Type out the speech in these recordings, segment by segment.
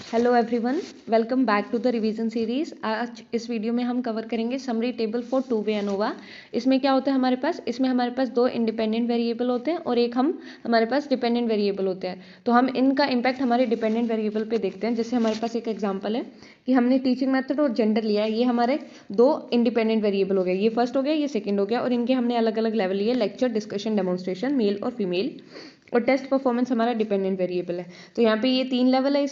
Hello everyone, welcome back to the revision series. आज इस video में हम कवर करेंगे summary table for two way ANOVA. इसमें क्या होता है हमारे पास दो इंडिपेंडेंट वेरिएबल होते हैं और एक हमारे पास डिपेंडेंट वेरिएबल होते हैं। तो हम इनका इम्पैक्ट हमारे डिपेंडेंट वेरिएबल पे देखते हैं। जैसे हमारे पास एक एग्जांपल है कि हमने टीचिंग मेथड और जेंडर लिया है। ये हमारे दो इंडिपेंडेंट वेरिएबल हो गए, ये फर्स्ट हो गया, ये सेकेंड हो गया, और इनके हमने अलग अलग लेवल लिए, लेक्चर, डिस्कशन, डेमोन्स्ट्रेशन, मेल और फीमेल, और टेस्ट परफॉर्मेंस हमारा डिपेंडेंट वेरिएबल है। तो यहाँ पे ये 3 लेवल है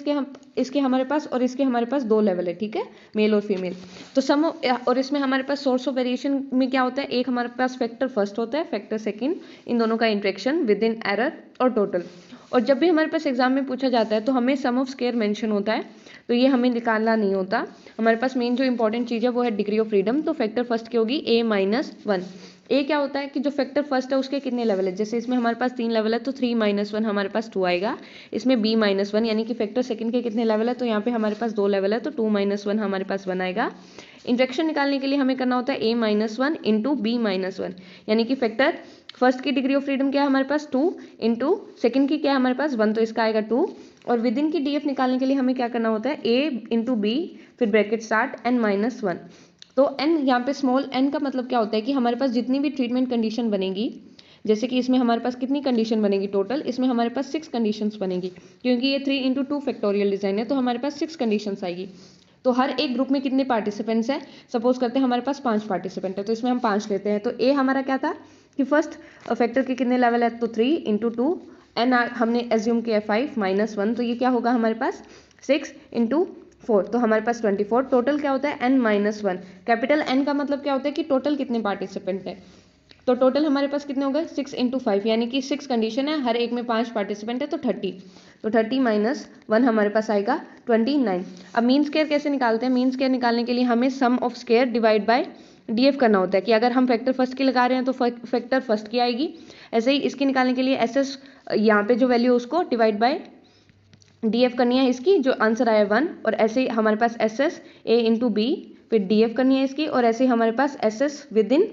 इसके हमारे पास, और इसके हमारे पास 2 लेवल है, ठीक है, मेल और फीमेल। तो सम और इसमें हमारे पास सोर्स ऑफ वेरिएशन में क्या होता है, एक हमारे पास फैक्टर फर्स्ट होता है, फैक्टर सेकंड, इन दोनों का इंटरेक्शन विद इन एरर और टोटल। और जब भी हमारे पास एग्जाम में पूछा जाता है तो हमें सम ऑफ स्क्वायर मेंशन होता है, तो ये हमें निकालना नहीं होता। हमारे पास मेन जो इंपॉर्टेंट चीज़ है वो है डिग्री ऑफ फ्रीडम। तो फैक्टर फर्स्ट की होगी a-1। ए क्या होता है कि जो फैक्टर फर्स्ट है उसके कितने लेवल है, जैसे इसमें हमारे पास 3 लेवल है तो 3-1 हमारे पास 2 आएगा। इसमें b-1 यानी कि फैक्टर सेकंड के कितने लेवल है, तो यहाँ पे हमारे पास 2 लेवल है तो 2-1 हमारे पास 1 आएगा। इंटरेक्शन निकालने के लिए हमें करना होता है a-1 इंटू b-1, यानी कि फैक्टर फर्स्ट की डिग्री ऑफ फ्रीडम क्या है हमारे पास 2 इंटू सेकेंड की क्या है हमारे पास 1, तो इसका आएगा 2। और विद इन की डीएफ निकालने के लिए हमें क्या करना होता है, a इंटू बी, फिर ब्रैकेट स्टार्ट n-1। तो n यहाँ पे स्मॉल n का मतलब क्या होता है कि हमारे पास जितनी भी ट्रीटमेंट कंडीशन बनेगी, जैसे कि इसमें हमारे पास कितनी कंडीशन बनेगी टोटल, इसमें हमारे पास 6 कंडीशंस बनेगी, क्योंकि ये 3 इंटू 2 फैक्टोरियल डिजाइन है, तो हमारे पास 6 कंडीशंस आएगी। तो हर एक ग्रुप में कितने पार्टिसिपेंट्स हैं, सपोज करते हैं हमारे पास 5 पार्टिसिपेंट है, तो इसमें हम 5 लेते हैं। तो ए हमारा क्या था कि फर्स्ट फैक्टर के कितने लेवल है, तो 3 इंटू 2, एन हमने एज्यूम किया 5-1, तो ये क्या होगा हमारे पास 6 इंटू 4, तो हमारे पास 24। टोटल क्या होता है n-1। कैपिटल N का मतलब क्या होता है कि टोटल कितने पार्टिसिपेंट है, तो टोटल हमारे पास कितने हो गए 6 इंटू 5, यानी कि 6 कंडीशन है, हर एक में 5 पार्टिसिपेंट है, तो 30। तो 30-1 हमारे पास आएगा 29। अब मीन स्क्वायर कैसे निकालते हैं, मीन स्क्वायर निकालने के लिए हमें sum of square divide by DF करना होता है, कि अगर हम फैक्टर फर्स्ट की लगा रहे हैं तो फैक्टर फर्स्ट की आएगी। ऐसे ही इसकी निकालने के लिए एसएस यहाँ पे जो वैल्यू उसको डिवाइड बाय डीएफ करनी है इसकी, जो आंसर आया 1। और ऐसे ही हमारे पास S S A into B, फिर डीएफ करनी है इसकी, और ऐसे ही हमारे पास एस एस विद इन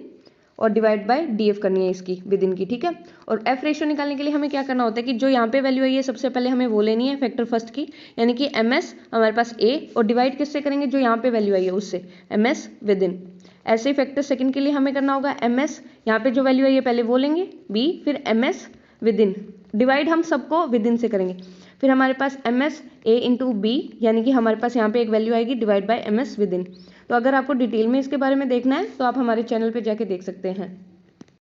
और डिवाइड बाय डीएफ करनी है इसकी विद इन की, ठीक है। और एफ रेशियो निकालने के लिए हमें क्या करना होता है कि जो यहाँ पे वैल्यू है ये सबसे पहले हमें वो लेनी है फैक्टर फर्स्ट की, यानी कि एम एस हमारे पास ए, और डिवाइड किससे करेंगे, जो यहाँ पे वैल्यू आई है उससे, एम एस विद इन। ऐसे ही फैक्टर सेकंड के लिए हमें करना होगा एम एस, यहाँ पे जो वैल्यू है ये पहले वो लेंगे बी, फिर M S within, divide हम सबको विद इन से करेंगे। फिर हमारे पास M S A into B, यानी कि हमारे पास यहाँ पे एक वैल्यू आएगी divide by M S within. तो अगर आपको डिटेल में इसके बारे में देखना है तो आप हमारे चैनल पे जाके देख सकते हैं।